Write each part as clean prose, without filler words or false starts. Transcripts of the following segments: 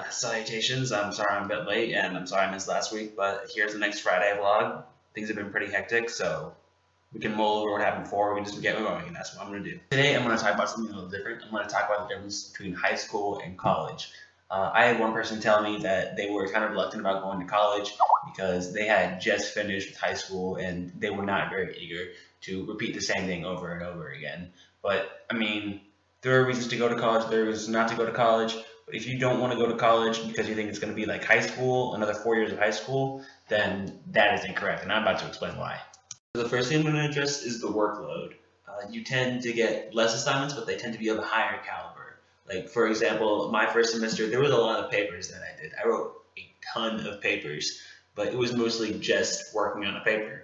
Salutations. I'm sorry I'm a bit late, and I'm sorry I missed last week, but here's the next Friday vlog. Things have been pretty hectic, so we can mull over what happened before. We can just get going, and that's what I'm going to do. Today, I'm going to talk about something a little different. I'm going to talk about the difference between high school and college. I had one person tell me that they were kind of reluctant about going to college because they had just finished with high school and they were not very eager to repeat the same thing over and over again. But, I mean, there are reasons to go to college, there are reasons not to go to college. But if you don't want to go to college because you think it's going to be like high school, another 4 years of high school, then that is incorrect, and I'm about to explain why. So the first thing I'm going to address is the workload. You tend to get less assignments, but they tend to be of a higher caliber. Like, for example, my first semester, there was a lot of papers that I did. I wrote a ton of papers, but it was mostly just working on a paper.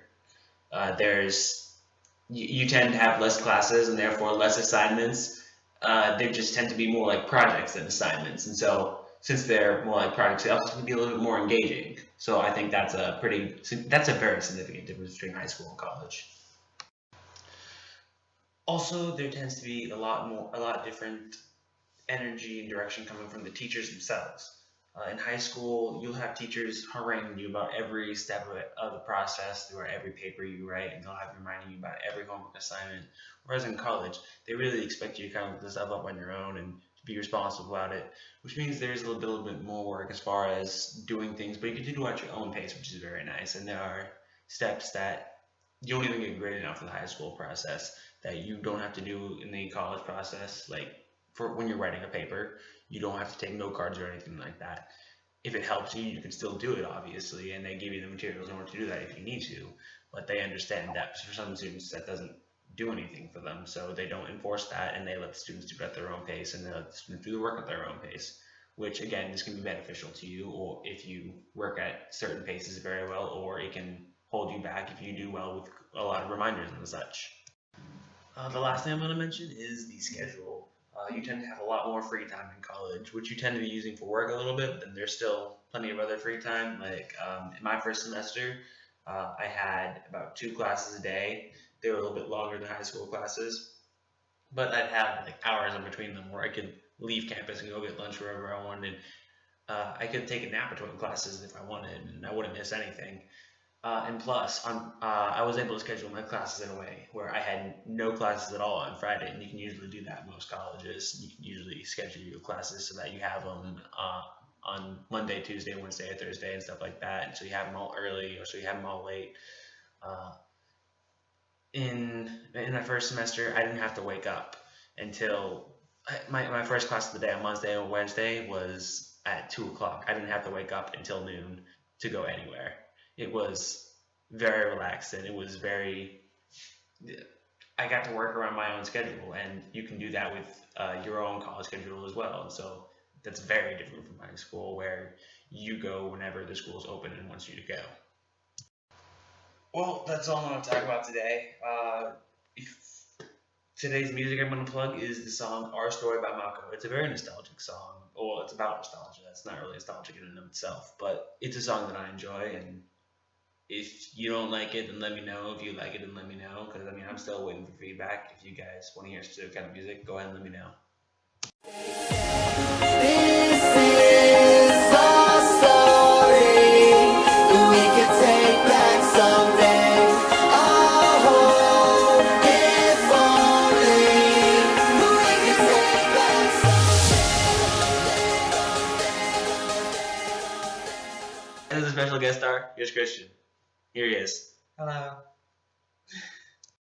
You tend to have less classes and therefore less assignments. They just tend to be more like projects than assignments. And so since they're more like projects, they also can be a little bit more engaging. So I think that's a very significant difference between high school and college. Also, there tends to be a lot different energy and direction coming from the teachers themselves. In high school, you'll have teachers haranguing you about every step of the process throughout every paper you write, and they'll have reminding you about every homework assignment. Whereas in college, they really expect you to kind of look this stuff up on your own and to be responsible about it, which means there's a little bit more work as far as doing things, but you can do it at your own pace, which is very nice. And there are steps that you don't even get graded on for the high school process that you don't have to do in the college process. Like, for when you're writing a paper, you don't have to take note cards or anything like that. If it helps you, you can still do it, obviously, and they give you the materials in order to do that if you need to. But they understand that for some students that doesn't do anything for them, so they don't enforce that, and they let the students do it at their own pace, and they let the students do the work at their own pace. Which, again, this can be beneficial to you, or if you work at certain paces very well, or it can hold you back if you do well with a lot of reminders and such. The last thing I'm going to mention is the schedule. You tend to have a lot more free time in college, which you tend to be using for work a little bit, but then there's still plenty of other free time. Like in my first semester, I had about 2 classes a day. They were a little bit longer than high school classes, but I'd have like hours in between them where I could leave campus and go get lunch wherever I wanted. I could take a nap between classes if I wanted, and I wouldn't miss anything. And plus, I was able to schedule my classes in a way where I had no classes at all on Friday, and you can usually do that in most colleges. You can usually schedule your classes so that you have them on Monday, Tuesday, Wednesday, or Thursday, and stuff like that. And so you have them all early, or so you have them all late. In my first semester, I didn't have to wake up until my first class of the day on Monday and Wednesday was at 2 o'clock. I didn't have to wake up until noon to go anywhere. It was very relaxed, and I got to work around my own schedule, and you can do that with your own college schedule as well. And so that's very different from high school, where you go whenever the school's open and wants you to go. Well, that's all I'm going to talk about today. Today's music I'm going to plug is the song Our Story by Mako. It's a very nostalgic song. Well, it's about nostalgia. It's not really nostalgic in and of itself, but it's a song that I enjoy, and if you don't like it, then let me know. If you like it, then let me know, because I'm still waiting for feedback. If you guys want to hear specific kind of music, go ahead and let me know. This is our story that we can take back someday. Oh, if only we can take back someday. And as a special guest star, here's Christian. Here he is. Hello.